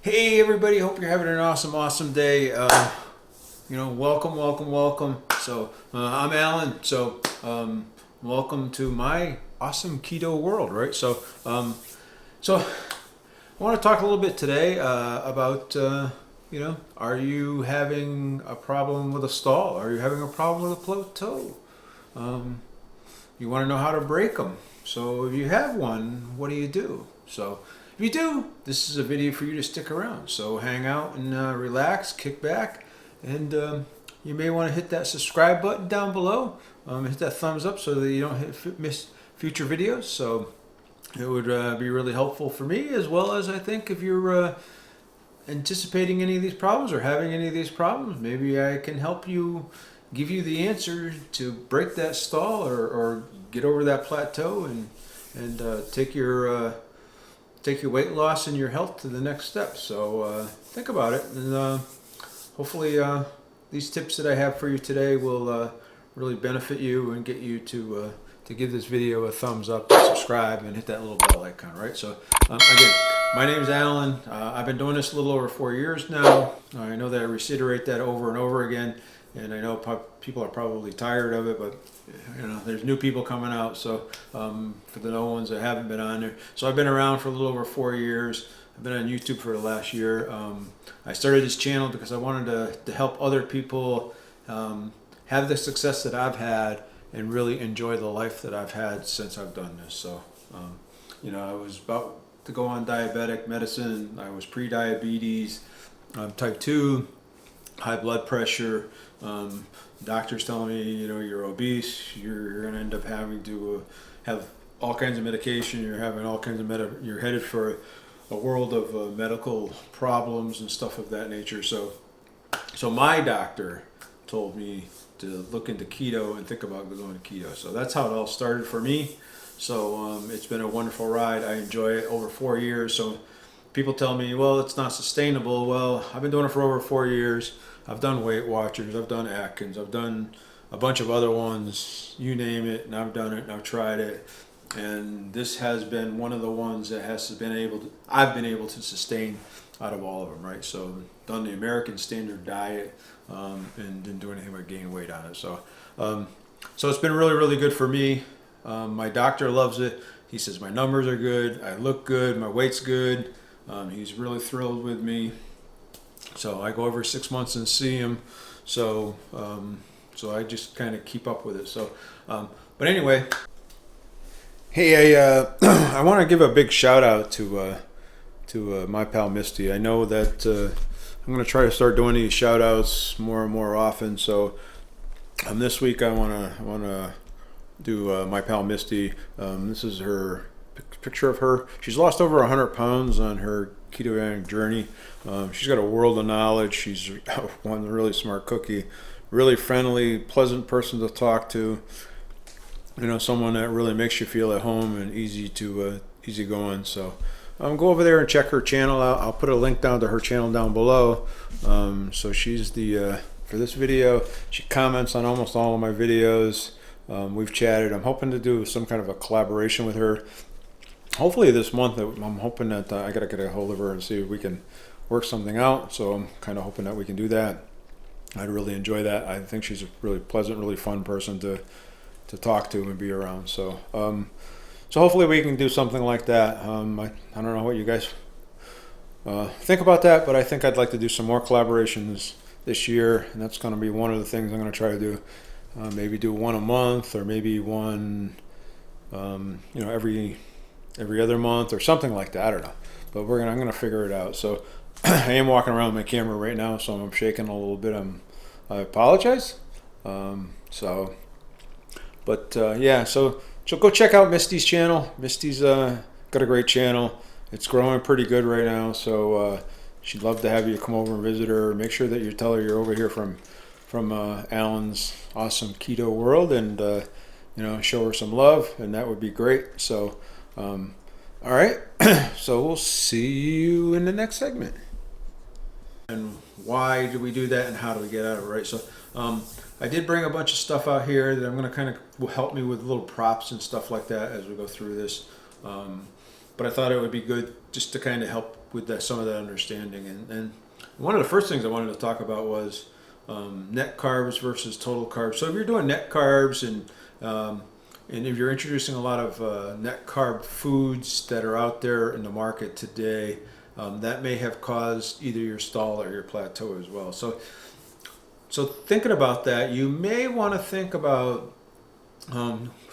Hey everybody, hope you're having an awesome day. Welcome. I'm Alan. Welcome to my awesome keto world, right? So I want to talk a little bit today about, are you having a problem with a stall? Are you having a problem with a plateau? You want to know how to break them. So if you have one, what do you do? So if you do, this is a video for you to stick around. So hang out and relax, kick back, and you may want to hit that subscribe button down below. Hit that thumbs up so that you don't miss future videos. So it would be really helpful for me, as well as I think if you're anticipating any of these problems or having any of these problems, maybe I can help you, give you the answer to break that stall or get over that plateau and take your weight loss and your health to the next step. So think about it, and hopefully these tips that I have for you today will really benefit you and get you to give this video a thumbs up, and subscribe, and hit that little bell icon, right? So again, my name is Alan. I've been doing this a little over 4 years now. I know that I reiterate that over and over again, and I know people are probably tired of it, but there's new people coming out. So for the no ones that haven't been on there, so I've been around for a little over 4 years. I've been on YouTube for the last year. I started this channel because I wanted to help other people have the success that I've had and really enjoy the life that I've had since I've done this. So I was about to go on diabetic medicine. I was pre-diabetes, type 2, high blood pressure. Doctors telling me, you're obese, you're going to end up having to have all kinds of medication, you're having all kinds of you're headed for a world of medical problems and stuff of that nature. So my doctor told me to look into keto and think about going to keto. So that's how it all started for me. So it's been a wonderful ride. I enjoy it over 4 years. So people tell me, well, it's not sustainable. Well, I've been doing it for over 4 years. I've done Weight Watchers, I've done Atkins, I've done a bunch of other ones, you name it, and I've done it and I've tried it. And this has been one of the ones that I've been able to sustain out of all of them, right? So done the American Standard Diet and didn't do anything but gain weight on it. So it's been really good for me. My doctor loves it. He says my numbers are good, I look good, my weight's good. He's really thrilled with me. So I go every 6 months and see him. So I just kind of keep up with it. So, but anyway, hey, I want to give a big shout out to my pal Misty. I know that I'm going to try to start doing these shout outs more and more often. So this week I want to do my pal Misty. This is her picture of her. She's lost over 100 pounds on her ketogenic journey. She's got a world of knowledge. She's one really smart cookie, really friendly, pleasant person to talk to. Someone that really makes you feel at home and easy going. So go over there and check her channel out. I'll put a link down to her channel down below. So she's for this video, she comments on almost all of my videos. We've chatted. I'm hoping to do some kind of a collaboration with her. Hopefully this month. I'm hoping that I gotta get a hold of her and see if we can work something out. So I'm kind of hoping that we can do that. I'd really enjoy that. I think she's a really pleasant, really fun person to talk to and be around. So hopefully we can do something like that. I don't know what you guys think about that, but I think I'd like to do some more collaborations this year, and that's going to be one of the things I'm going to try to do. Maybe do one a month, or maybe one every other month or something like that. I don't know, but I'm gonna figure it out. So I am walking around with my camera right now, so I'm shaking a little bit. I apologize. Yeah, so go check out Misty's channel. Misty's got a great channel. It's growing pretty good right now, so she'd love to have you come over and visit her. Make sure that you tell her you're over here from Alan's awesome keto world, and show her some love, and that would be great. So all right, so we'll see you in the next segment. And why do we do that, and how do we get out of it, right? So I did bring a bunch of stuff out here that I'm going to kind of will help me with little props and stuff like that as we go through this. But I thought it would be good just to kind of help with that, some of that understanding. And one of the first things I wanted to talk about was net carbs versus total carbs. So if you're doing net carbs and if you're introducing a lot of net carb foods that are out there in the market today, that may have caused either your stall or your plateau as well. So thinking about that, you may want to think about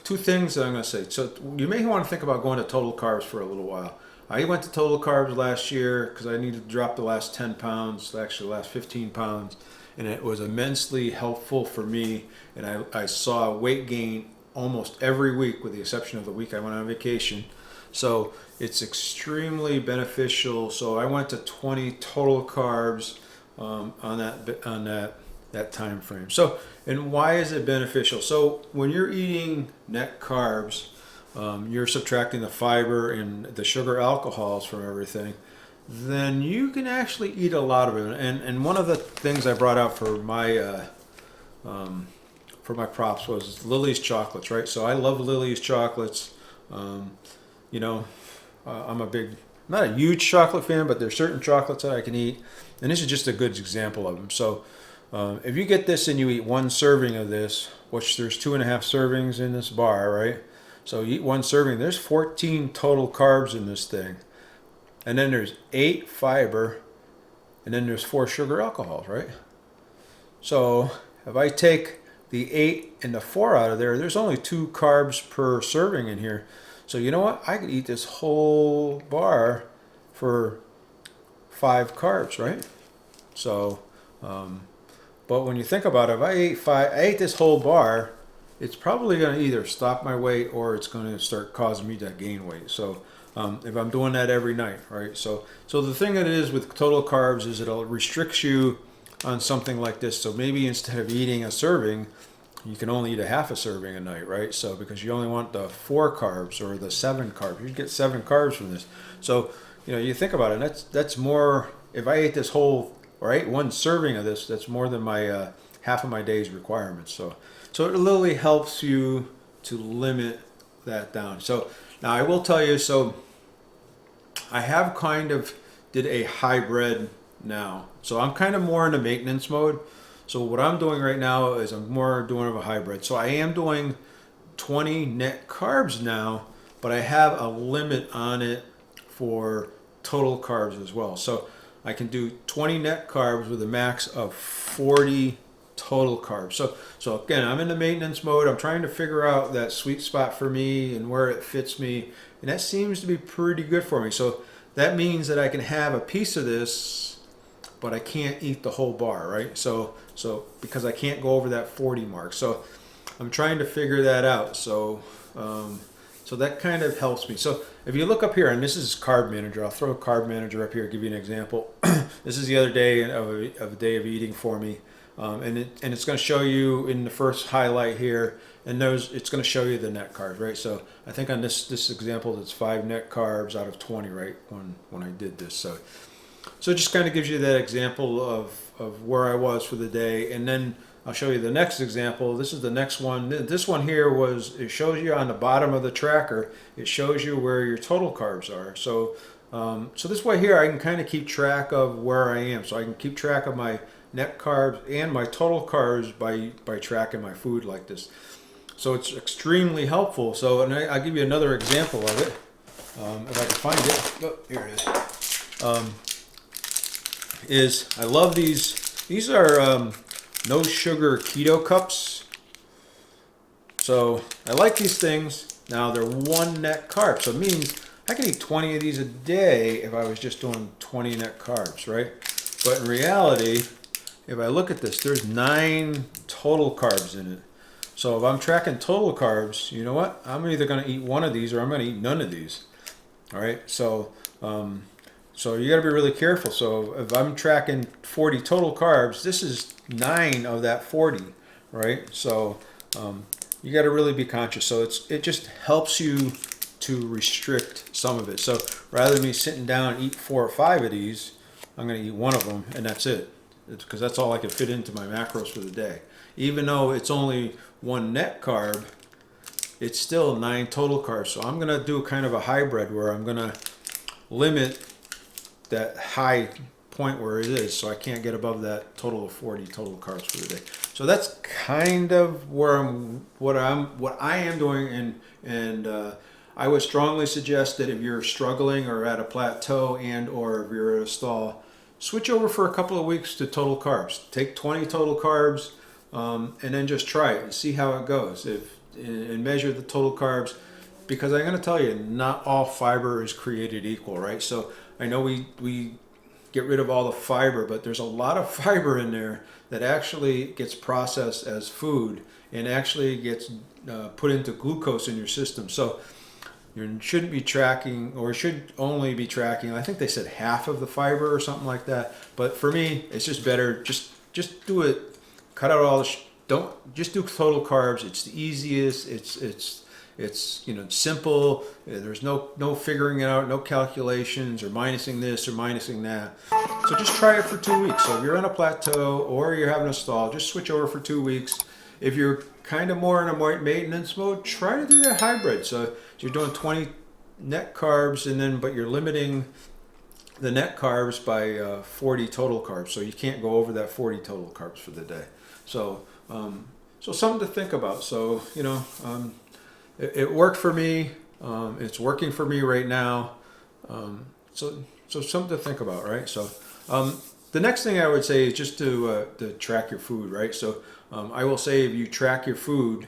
two things that I'm going to say. So you may want to think about going to total carbs for a little while. I went to total carbs last year because I needed to drop the last 10 pounds, actually the last 15 pounds, and it was immensely helpful for me. And I saw weight gain almost every week with the exception of the week I went on vacation. So it's extremely beneficial. So I went to 20 total carbs on that time frame. So, and why is it beneficial? So when you're eating net carbs, you're subtracting the fiber and the sugar alcohols from everything, then you can actually eat a lot of it. And one of the things I brought out for my props was Lily's chocolates, right? So I love Lily's chocolates. You know, I'm not a huge chocolate fan, but there's certain chocolates that I can eat. And this is just a good example of them. So if you get this and you eat one serving of this, which there's 2.5 servings in this bar, right? So you eat one serving, there's 14 total carbs in this thing. And then there's 8 fiber, and then there's 4 sugar alcohols, right? So if I take the 8 and the 4 out of there, there's only 2 carbs per serving in here. So you know what? I could eat this whole bar for 5 carbs, right? So, but when you think about it, if I ate this whole bar, it's probably going to either stop my weight or it's going to start causing me to gain weight. So if I'm doing that every night, right? So the thing that it is with total carbs is it'll restrict you on something like this. So maybe instead of eating a serving, you can only eat a half a serving a night, right? So because you only want the 4 carbs or the 7 carbs, you get 7 carbs from this. So you think about it. That's more. If I ate this whole, or I ate one serving of this, that's more than my half of my day's requirements. So it literally helps you to limit that down. So now I will tell you. So I have kind of did a hybrid now. So I'm kind of more in the maintenance mode. So what I'm doing right now is I'm more doing of a hybrid. So I am doing 20 net carbs now, but I have a limit on it for total carbs as well. So I can do 20 net carbs with a max of 40 total carbs. So again, I'm in the maintenance mode. I'm trying to figure out that sweet spot for me and where it fits me. And that seems to be pretty good for me. So that means that I can have a piece of this, but I can't eat the whole bar, right? So because I can't go over that 40 mark. So I'm trying to figure that out. So that kind of helps me. So if you look up here, and this is Carb Manager, I'll throw a Carb Manager up here, give you an example. This is the other day of a day of eating for me. And it's going to show you in the first highlight here, and it's going to show you the net carbs, right? So I think on this example, it's 5 net carbs out of 20, right? When I did this, so it just kind of gives you that example of where I was for the day, and then I'll show you the next example. This is the next one. This one here it shows you on the bottom of the tracker. It shows you where your total carbs are. So this way here, I can kind of keep track of where I am. So I can keep track of my net carbs and my total carbs by tracking my food like this. So it's extremely helpful. So, and I'll give you another example of it. If I can find it. Oh, here it is. I love these. These are no sugar keto cups. So I like these things. Now they're 1 net carb. So it means I can eat 20 of these a day if I was just doing 20 net carbs, right? But in reality, if I look at this, there's 9 total carbs in it. So if I'm tracking total carbs, you know what? I'm either going to eat one of these or I'm going to eat none of these. All right. So you got to be really careful. So if I'm tracking 40 total carbs, this is 9 of that 40, right? So you got to really be conscious. So it just helps you to restrict some of it. So rather than me sitting down and eat 4 or 5 of these, I'm going to eat one of them and that's it. Because that's all I can fit into my macros for the day. Even though it's only 1 net carb, it's still 9 total carbs. So I'm going to do kind of a hybrid where I'm going to limit that high point where it is, so I can't get above that total of 40 total carbs for the day. So that's kind of where what I am doing, and I would strongly suggest that if you're struggling or at a plateau and or if you're at a stall, switch over for a couple of weeks to total carbs. Take 20 total carbs, and then just try it and see how it goes. And measure the total carbs, because I'm going to tell you, not all fiber is created equal, right? So I know we get rid of all the fiber, but there's a lot of fiber in there that actually gets processed as food and actually gets put into glucose in your system. So you shouldn't be tracking, or should only be tracking, I think they said half of the fiber or something like that. But for me, it's just better, just do it, cut out all the, don't, just do total carbs. It's the easiest, it's simple. There's no figuring it out, no calculations or minusing this or minusing that. So just try it for 2 weeks. So if you're on a plateau or you're having a stall, just switch over for 2 weeks. If you're kind of more in a maintenance mode, try to do that hybrid. So you're doing 20 net carbs, and then but you're limiting the net carbs by 40 total carbs. So you can't go over that 40 total carbs for the day. So so something to think about. So it worked for me. It's working for me right now. So something to think about, right? So the next thing I would say is just to track your food, right? So I will say, if you track your food,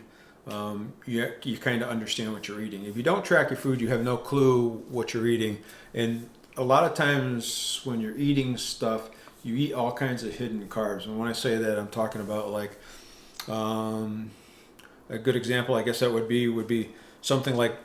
you kind of understand what you're eating. If you don't track your food, you have no clue what you're eating. And a lot of times when you're eating stuff, you eat all kinds of hidden carbs. And when I say that, I'm talking about like a good example, I guess that would be something like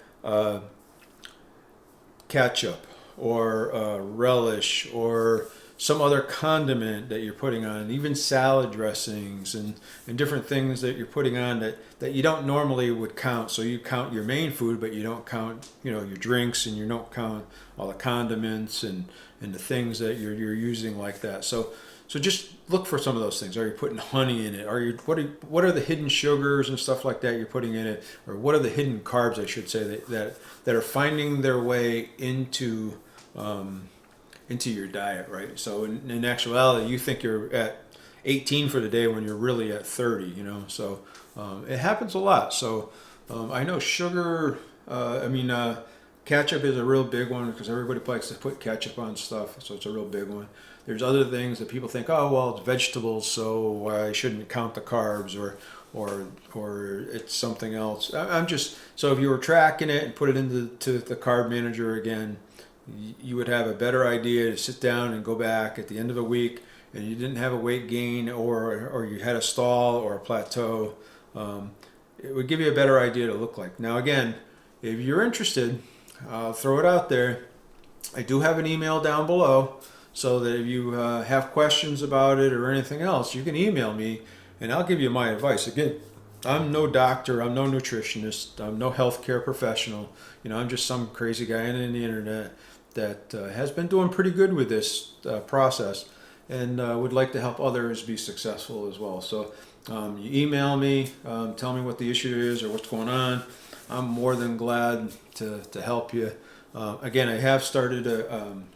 ketchup or relish or some other condiment that you're putting on, even salad dressings and different things that you're putting on that you don't normally would count. So you count your main food, but you don't count your drinks, and you don't count all the condiments and the things that you're using like that. So just look for some of those things. Are you putting honey in it? What are the hidden sugars and stuff like that you're putting in it? Or what are the hidden carbs, I should say, that are finding their way into your diet, right? So in actuality, you think you're at 18 for the day when you're really at 30, So it happens a lot. So I know sugar, ketchup is a real big one, because everybody likes to put ketchup on stuff, so it's a real big one. There's other things that people think, oh, well, it's vegetables, so I shouldn't count the carbs, or it's something else. So if you were tracking it and put it into the carb manager again, you would have a better idea to sit down and go back at the end of the week, and you didn't have a weight gain, or you had a stall or a plateau. It would give you a better idea to look like. Now again, if you're interested, I'll throw it out there. I do have an email down below, so that if you have questions about it or anything else, you can email me and I'll give you my advice. Again, I'm no doctor, I'm no nutritionist, I'm no healthcare professional. I'm just some crazy guy on the internet that has been doing pretty good with this process, and would like to help others be successful as well. So you email me, tell me what the issue is or what's going on. I'm more than glad to help you. Again, I have started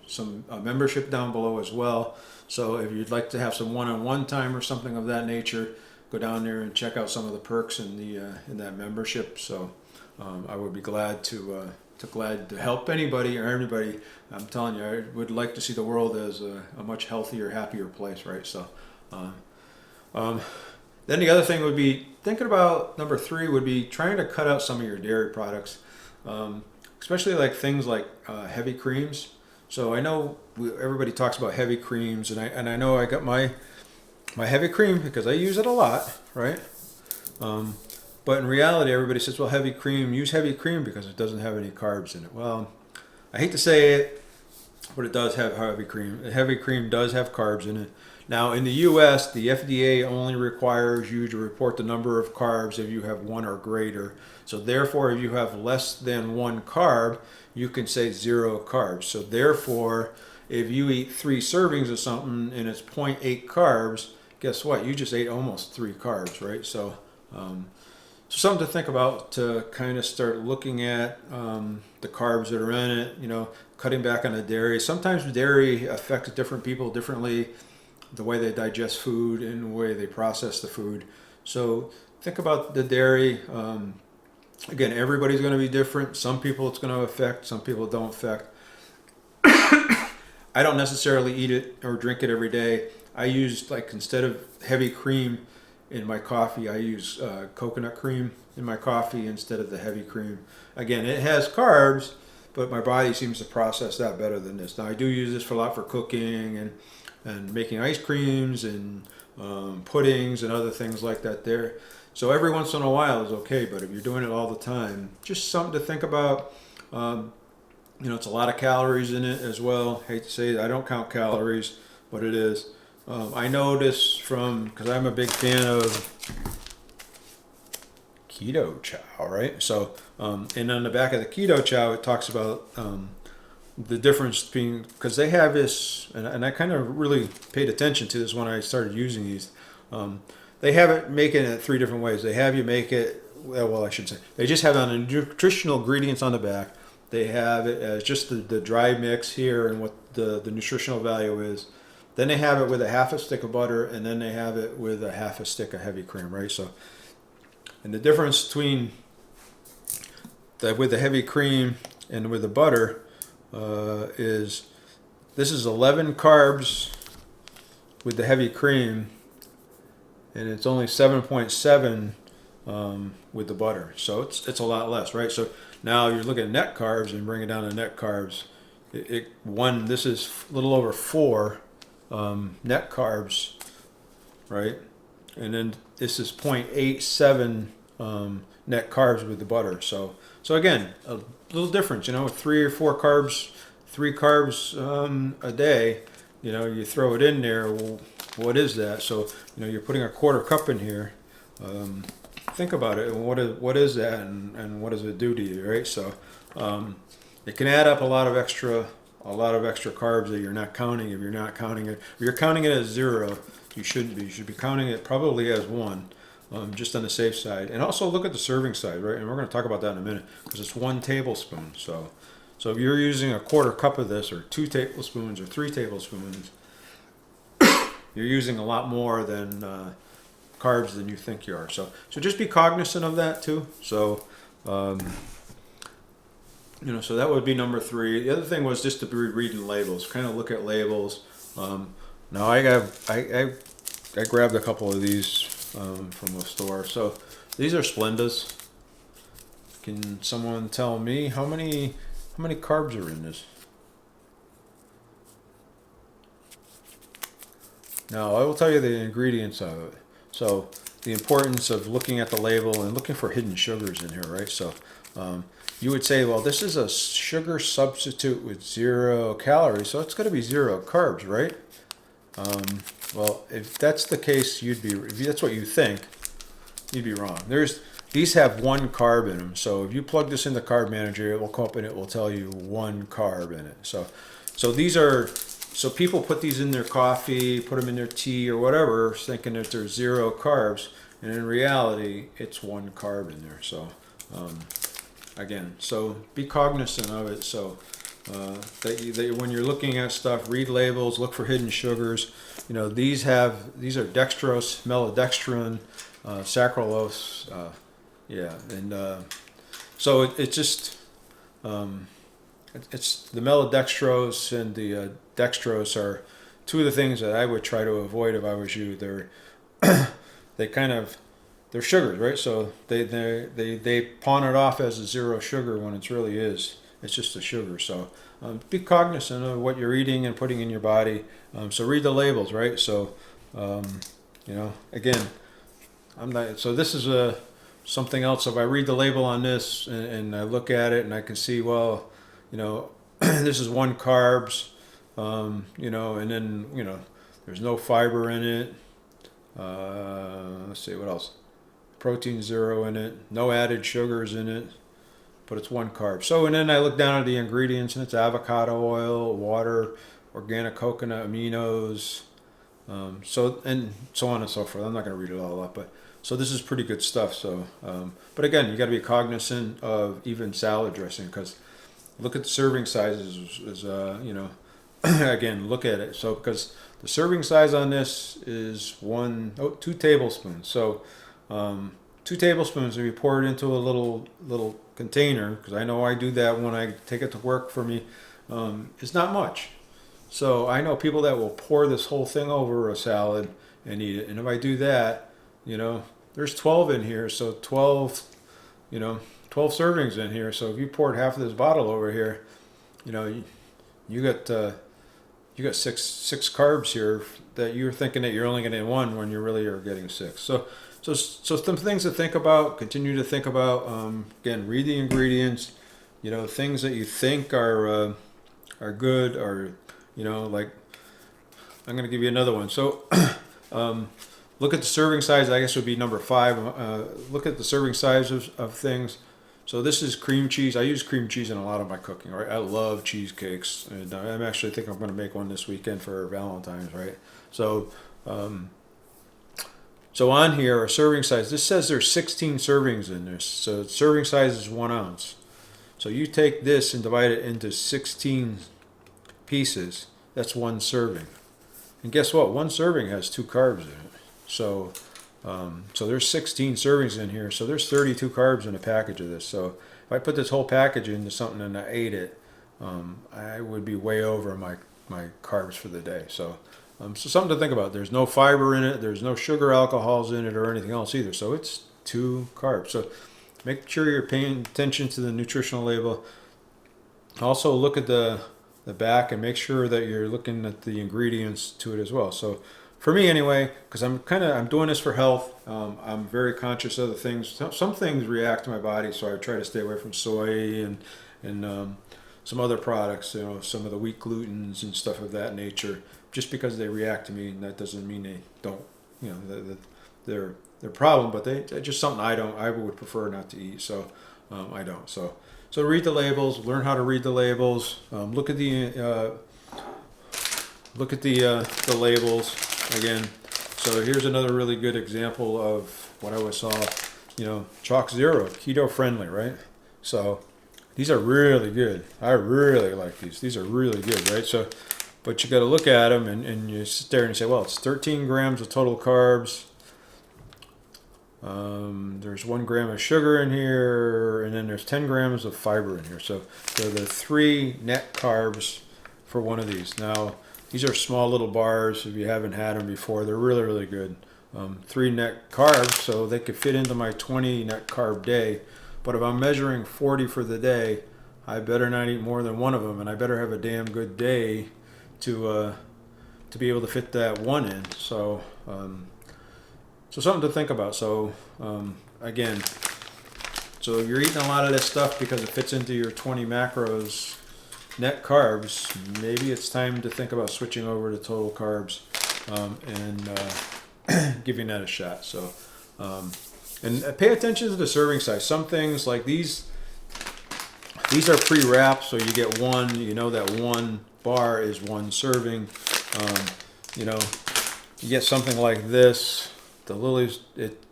some membership down below as well. So if you'd like to have some one-on-one time or something of that nature, go down there and check out some of the perks in that membership. So I would be glad to help anybody or everybody. I'm telling you, I would like to see the world as a much healthier, happier place, right? So then the other thing would be thinking about, number 3 would be trying to cut out some of your dairy products, especially like things like heavy creams. So I know everybody talks about heavy creams, and I know I got my heavy cream because I use it a lot, right? But in reality, everybody says, well, use heavy cream because it doesn't have any carbs in it. Well, I hate to say it, but it does have heavy cream. Heavy cream does have carbs in it. Now, in the U.S., the FDA only requires you to report the number of carbs if you have 1 or greater. So therefore, if you have less than 1 carb, you can say 0 carbs. So therefore, if you eat 3 servings of something and it's 0.8 carbs, guess what? You just ate almost 3 carbs, right? So So something to think about to kind of start looking at the carbs that are in it, you know, cutting back on the dairy. Sometimes dairy affects different people differently, the way they digest food and the way they process the food. So think about the dairy. Again, everybody's going to be different. Some people it's going to affect, some people it don't affect. I don't necessarily eat it or drink it every day. I use, like, instead of heavy cream in my coffee, I use coconut cream in my coffee instead of the heavy cream. Again, it has carbs, but my body seems to process that better than this. Now, I do use this for a lot for cooking and making ice creams and puddings and other things like that there. So every once in a while is okay, but if you're doing it all the time, just something to think about. You know, it's a lot of calories in it as well. Hate to say it, I don't count calories, but it is. I notice because I'm a big fan of Keto Chow, right? So, and on the back of the Keto Chow, it talks about the difference between, because they have this, and I kind of really paid attention to this when I started using these. They have it making it 3 different ways. They have you make it, well, I should say, they just have on the nutritional ingredients on the back. They have it as just the dry mix here and what the nutritional value is. Then they have it with a half a stick of butter, and then they have it with a half a stick of heavy cream, right? So, and the difference between with the heavy cream and with the butter is this is 11 carbs with the heavy cream, and it's only 7.7 with the butter. So it's a lot less, right? So now you're looking at net carbs and bring it down to net carbs. This is a little over 4 net carbs, right? And then this is 0.87 net carbs with the butter. So again, a little difference, you know, with 3 or 4 carbs, 3 carbs a day, you know, you throw it in there. Well, what is that? So, you know, you're putting a 1/4 cup in here. Think about it. What is that, and what does it do to you, right? So, it can add up a lot of extra carbs that you're not counting. If you're not counting it, if you're counting it as 0, you shouldn't be. You should be counting it probably as 1, just on the safe side. And also look at the serving side, right? And we're going to talk about that in a minute, because it's 1 tablespoon. So if you're using a 1/4 cup of this, or 2 tablespoons, or 3 tablespoons, you're using a lot more than carbs than you think you are. So just be cognizant of that too. So. You know, so that would be number 3. The other thing was just to be reading labels, kind of look at labels. Now I grabbed a couple of these from the store. So these are Splendas. Can someone tell me how many carbs are in this? Now I will tell you the ingredients of it. So the importance of looking at the label and looking for hidden sugars in here, right? So you would say, well, this is a sugar substitute with 0 calories, so it's going to be 0 carbs, right? Well, if that's the case, if that's what you think, you'd be wrong. These have 1 carb in them, so if you plug this in the Carb Manager, it will come up and it will tell you 1 carb in it. So people put these in their coffee, put them in their tea or whatever, thinking that there's 0 carbs, and in reality, it's 1 carb in there. So. Again, so be cognizant of it. So that when you're looking at stuff, read labels, look for hidden sugars. You know, these are dextrose, maltodextrin, saccharose, and so it's just it's the maltodextrose and the dextrose are 2 of the things that I would try to avoid if I was you. They're sugars, right? So they pawn it off as a 0 sugar when it really is. It's just a sugar. So be cognizant of what you're eating and putting in your body. So read the labels, right? So you know, again, I'm not. So this is something else. If I read the label on this and I look at it and I can see, well, you know, this is 1 carbs, you know, and then, you know, there's no fiber in it. Let's see what else. Protein 0 in it, no added sugars in it, but it's 1 carb. So, and then I look down at the ingredients, and it's avocado oil, water, organic coconut aminos, so and so on and so forth. I'm not going to read it all up, So this is pretty good stuff. So, but again, you got to be cognizant of even salad dressing, because look at the serving sizes. You know, again, look at it. So because the serving size on this is 2 tablespoons. So 2 tablespoons, if you pour it into a little container, because I know I do that when I take it to work for me, it's not much. So I know people that will pour this whole thing over a salad and eat it. And if I do that, you know, there's 12 in here, so 12, you know, 12 servings in here. So if you poured half of this bottle over here, you know, you got six carbs here that you're thinking that you're only getting 1 when you really are getting 6. So some things to think about. Continue to think about. Again, read the ingredients. You know, things that you think are good, or you know, like I'm going to give you another one. So look at the serving size. I guess would be number 5. Look at the serving size of things. So this is cream cheese. I use cream cheese in a lot of my cooking, right? I love cheesecakes, and I'm actually thinking I'm going to make one this weekend for Valentine's, right? So, so on here, a serving size. This says there's 16 servings in this. So serving size is 1 ounce. So you take this and divide it into 16 pieces. That's 1 serving. And guess what? 1 serving has 2 carbs in it. So so there's 16 servings in here. So there's 32 carbs in a package of this. So if I put this whole package into something and I ate it, I would be way over my carbs for the day. So so something to think about. There's no fiber in it. There's no sugar alcohols in it or anything else either. So it's 2 carbs. So make sure you're paying attention to the nutritional label. Also look at the back and make sure that you're looking at the ingredients to it as well. So for me anyway, because I'm doing this for health, I'm very conscious of the things. Some things react to my body, so I try to stay away from soy and some other products, you know, some of the wheat glutens and stuff of that nature. Just because they react to me, and that doesn't mean they don't, you know, they're a problem, but they're just something I would prefer not to eat. So I don't. So read the labels, learn how to read the labels, look at the labels again. So here's another really good example of what I always saw, you know, Chalk Zero, keto friendly, right? So these are really good. I really like these. These are really good, right? So, but you got to look at them and you sit there and say, well, it's 13 grams of total carbs. There's 1 gram of sugar in here, and then there's 10 grams of fiber in here. So the 3 net carbs for one of these. Now, these are small little bars. If you haven't had them before, they're really, really good. 3 net carbs, so they could fit into my 20 net carb day. But if I'm measuring 40 for the day, I better not eat more than 1 of them, and I better have a damn good day to be able to fit that 1 in. So so something to think about. So again, so you're eating a lot of this stuff because it fits into your 20 macros net carbs. Maybe it's time to think about switching over to total carbs and giving that a shot. So and pay attention to the serving size. Some things like these are pre-wrapped, so you get 1. You know that 1 bar is 1 serving. You know, you get something like this. The Lily's,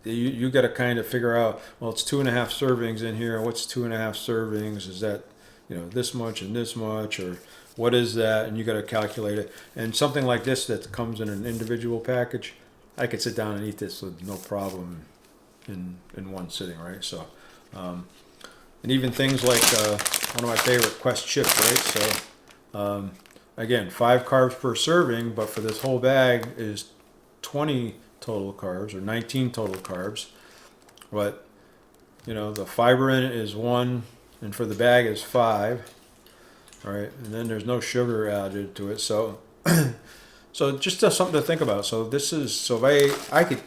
you got to kind of figure out, well, it's 2.5 servings in here. What's 2.5 servings? Is that, you know, this much and this much, or what is that? And you got to calculate it. And something like this that comes in an individual package, I could sit down and eat this with no problem in 1 sitting, right? So, and even things like one of my favorite Quest chips, right? So, again, 5 carbs per serving, but for this whole bag is 20 total carbs, or 19 total carbs. But you know, the fiber in it is 1, and for the bag is 5. All right, and then there's no sugar added to it. So so just something to think about. So this is, so if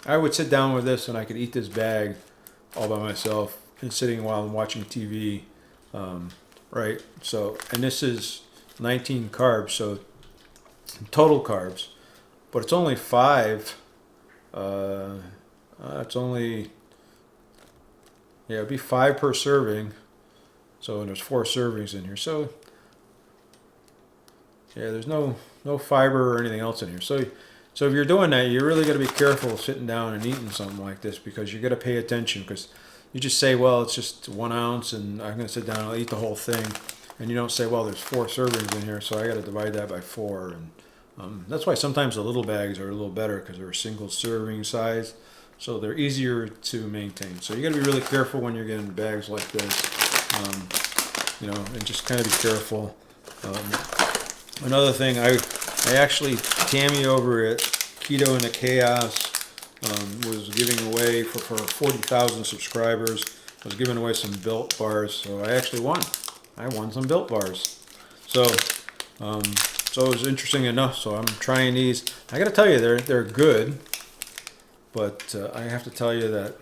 I would sit down with this and I could eat this bag all by myself and sitting while I'm watching TV, right? So, and this is 19 carbs, so total carbs, but it's only 5. It's only, yeah, it'd be 5 per serving. So there's 4 servings in here. So yeah, there's no fiber or anything else in here. So So if you're doing that, you really got to be careful sitting down and eating something like this, because you got to pay attention, because you just say, well, it's just 1 ounce and I'm going to sit down and I'll eat the whole thing. And you don't say, well, there's 4 servings in here, so I got to divide that by 4. And that's why sometimes the little bags are a little better, because they're a single serving size. So they're easier to maintain. So you got to be really careful when you're getting bags like this, and just kind of be careful. Another thing, I actually, Tammy over at Keto in the Chaos was giving away for 40,000 subscribers, was giving away some Built bars. So I actually won. I won some Built bars. So it was interesting enough. So I'm trying these. I got to tell you, they're good. But I have to tell you that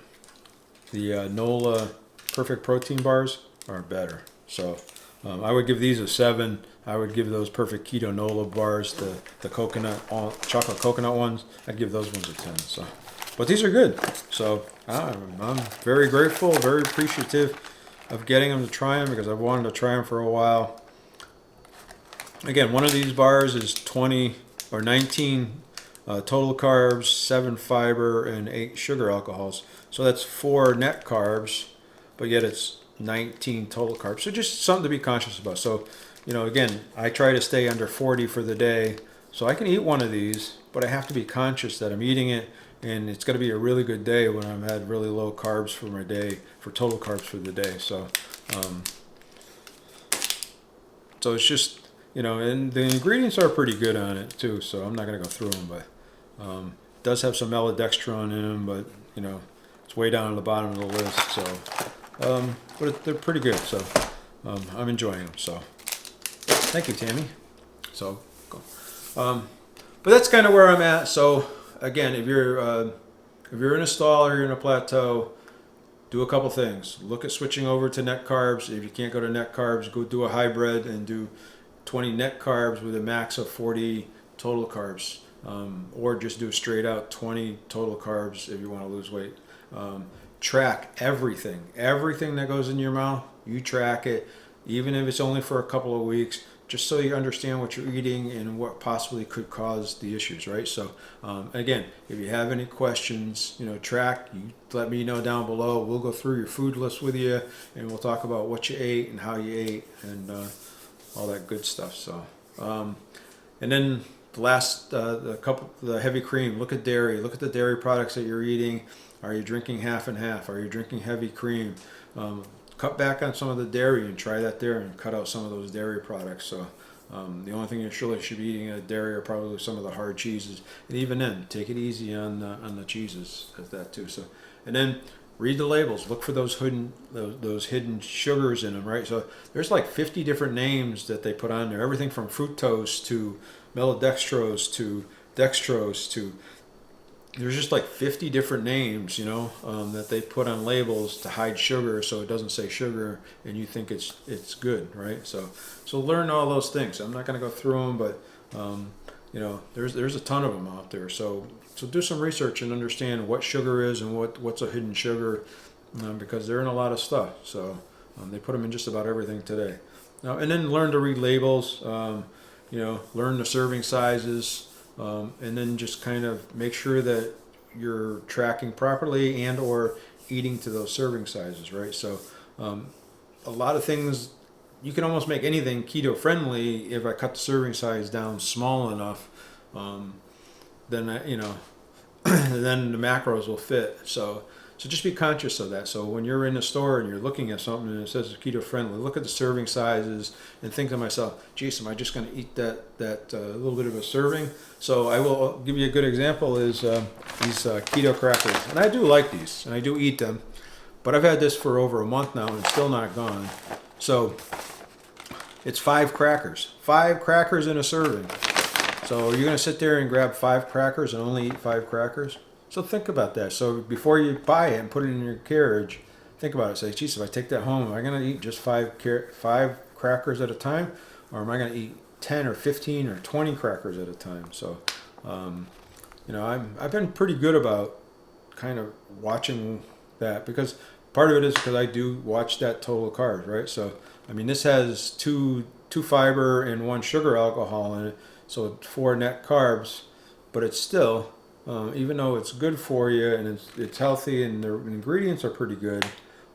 the NOLA Perfect Protein bars are better. So I would give these a 7. I would give those Perfect Keto NOLA bars, the coconut, chocolate coconut ones, I'd give those ones a 10. So, but these are good. So I'm very grateful, very appreciative of getting them to try them, because I've wanted to try them for a while. Again, one of these bars is 20 or 19 total carbs, 7 fiber, and 8 sugar alcohols. So that's 4 net carbs, but yet it's 19 total carbs. So just something to be conscious about. So, again, I try to stay under 40 for the day. So I can eat one of these, but I have to be conscious that I'm eating it, and it's got to be a really good day when I've had really low carbs for my day, for total carbs for the day. So, so it's just, and the ingredients are pretty good on it too. So I'm not going to go through them, but it does have some maltodextrin in them, but it's way down at the bottom of the list. So, but they're pretty good. So I'm enjoying them. So thank you, Tammy. So, but that's kind of where I'm at. So again, if you're in a stall or you're in a plateau, do a couple things. Look at switching over to net carbs. If you can't go to net carbs, go do a hybrid and do 20 net carbs with a max of 40 total carbs. Or just do straight out 20 total carbs if you want to lose weight. Track everything that goes in your mouth. You track it, even if it's only for a couple of weeks, just so you understand what you're eating and what possibly could cause the issues, right? So again, if you have any questions, track, you let me know down below. We'll go through your food list with you, and we'll talk about what you ate and how you ate and all that good stuff. So and then the heavy cream. Look at dairy. Look at the dairy products that you're eating. Are you drinking half and half? Are you drinking heavy cream? Cut back on some of the dairy and try that there, and cut out some of those dairy products. So the only thing you surely should be eating at dairy are probably some of the hard cheeses. And even then, take it easy on the cheeses at that too. So, and then read the labels. Look for those hidden sugars in them, right? So there's like 50 different names that they put on there. Everything from fructose to maltodextrose to dextrose to, there's just like 50 different names, that they put on labels to hide sugar, so it doesn't say sugar and you think it's good, right? So learn all those things. I'm not going to go through them, but there's a ton of them out there. So do some research and understand what sugar is and what's a hidden sugar, because they're in a lot of stuff. So they put them in just about everything today. And then learn to read labels. Learn the serving sizes. And then just kind of make sure that you're tracking properly and or eating to those serving sizes, right? So a lot of things, you can almost make anything keto friendly if I cut the serving size down small enough, then then the macros will fit. So just be conscious of that. So when you're in a store and you're looking at something and it says it's keto friendly, look at the serving sizes and think to myself, geez, am I just going to eat that little bit of a serving? So I will give you a good example is these keto crackers. And I do like these and I do eat them, but I've had this for over a month now and it's still not gone. So it's 5 crackers. 5 crackers in a serving. So you're going to sit there and grab 5 crackers and only eat 5 crackers? So think about that. So before you buy it and put it in your carriage, think about it. Say, geez, if I take that home, am I going to eat just 5 crackers at a time? Or am I going to eat 10 or 15 or 20 crackers at a time? So, I've been pretty good about kind of watching that, because part of it is because I do watch that total carbs, right? So, this has 2 fiber and 1 sugar alcohol in it. So 4 net carbs. but it's still, even though it's good for you and it's healthy and the ingredients are pretty good,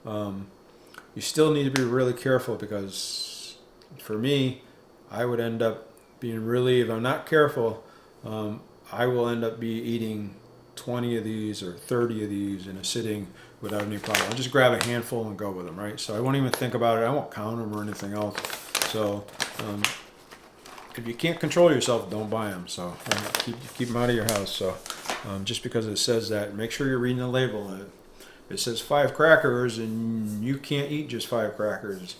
you still need to be really careful, because for me, I would end up being really, if I'm not careful, I will end up eating 20 of these or 30 of these in a sitting without any problem. I'll just grab a handful and go with them, right? So I won't even think about it. I won't count them or anything else. So if you can't control yourself, don't buy them. So keep them out of your house. So just because it says that, make sure you're reading the label. If it says 5 crackers and you can't eat just 5 crackers,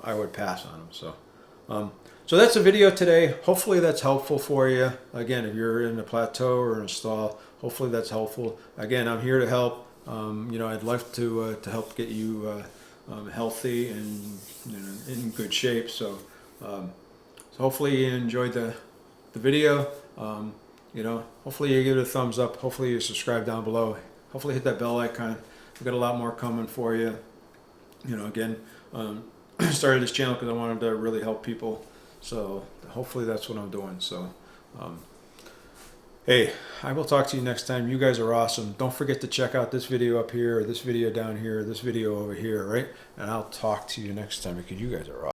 I would pass on them. So that's the video today. Hopefully that's helpful for you. Again, if you're in a plateau or in a stall, hopefully that's helpful. Again, I'm here to help. I'd love to help get you healthy and in good shape. So hopefully you enjoyed the video. Hopefully you give it a thumbs up. Hopefully you subscribe down below. Hopefully hit that bell icon. We've got a lot more coming for you. Again, started this channel because I wanted to really help people. So hopefully that's what I'm doing. So hey, I will talk to you next time. You guys are awesome. Don't forget to check out this video up here, or this video down here, this video over here, right? And I'll talk to you next time, because you guys are awesome.